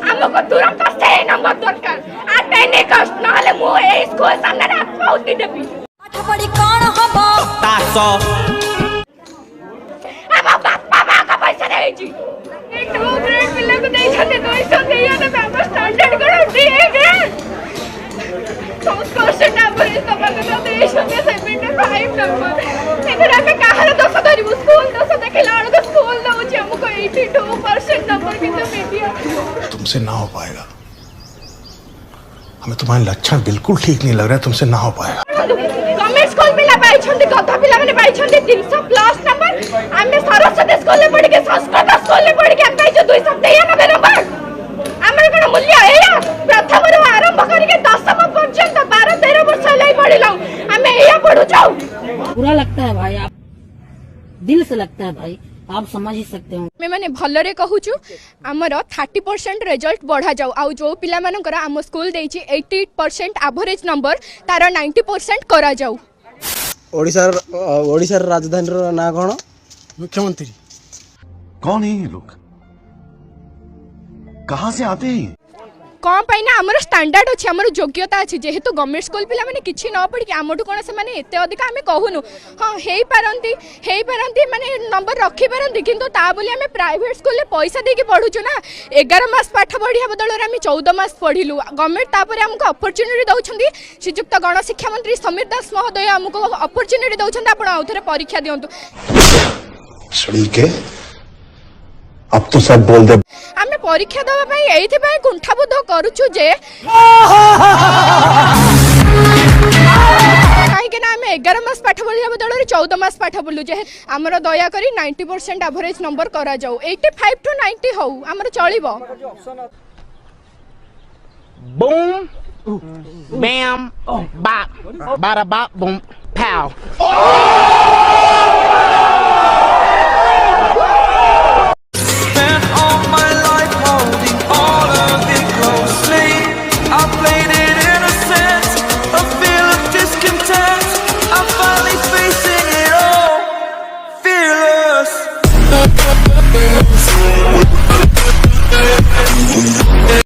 हमको तुरंत से नंबर दरकार आ नहीं कष्ट ना ले मु ए स्कूल सामने ना पहुंची देबी पाठ पढ़ी कौन हबो तासो हम बापा मां का पैसा दे जी एक दो ग्रेड पिल्ले को दे छते 200 देया ना बाबा स्टैंडर्ड करो दिए गए 100% एवरेज तो बगल दे छते 75 नंबर एकर में कहार दोष धरिबु स्कूल दोष देखला को स्कूल दउची हमको 82% नंबर कितना मीडिया तुमसे ना हो पाएगा। हमें तुम्हारे लक्षण बिल्कुल ठीक नहीं लग रहा है, तुमसे ना हो पाएगा। गवर्नमेंट स्कूल पिला पाई छंती कथा पिला माने पाई छंती 300 प्लस नंबर आमे सरस्वती स्कूल ले पढ़ के संस्कृत स्कूल ले पढ़ के हम पाई जो 200 93 नंबर हमर कोन मूल्य एया प्रथम रो आरंभ करके 10वीं पर्यंत 12 13 वर्ष ले पढ़िलौ हमें एया पढ़ु जाऊ। बुरा लगता है भाई, आप दिल से लगता है भाई, आप समझ ही सकते हो। मैं माने भलरे कहूछु हमर 30% रिजल्ट बढ़ा जाऊ आ जो पिला मानकर हम स्कूल देछि 88% एवरेज नंबर तार 90% करा जाऊ। ओडिशा राजधानी रो ना कोन मुख्यमंत्री कौन है ये लोग, कहाँ से आते हैं? कौन पाई ना हमर स्टैंडर्ड अछि हमर योग्यता अछि जेहेतु गवर्नमेंट स्कूल पिला माने किछि न पढ़ी हमटु कोन से माने एते अधिक हमें कहूनु हां हेई पारंती माने नंबर रखी पारंती किंतु ता बोली हमें प्राइवेट स्कूल ले पैसा दे के पढुछु ना 11 मास पाठ पढ़िया बदल रे हमें 14 मास पढिलु गवर्नमेंट तापर हमको अपॉर्चुनिटी दउछंदी श्रीयुक्त गण शिक्षा मंत्री समीर दास महोदय हमको अपॉर्चुनिटी दउछंदी आपण आउथरे परीक्षा दियंतु सुन के अब तो सब बोल दे। हमें परीक्षा दवा पई एथि पई कुंठाबोध करूछु जे काहे के ना हमें 11 मास पाठ पढ़िया बदल रे 14 मास पाठ पढ़लु जे हमरो दया करी 90% एवरेज नंबर करा जाऊ 85 टू 90 हो हमरो चलिबो। बूम बैम बाप बारा बाप बूम पाव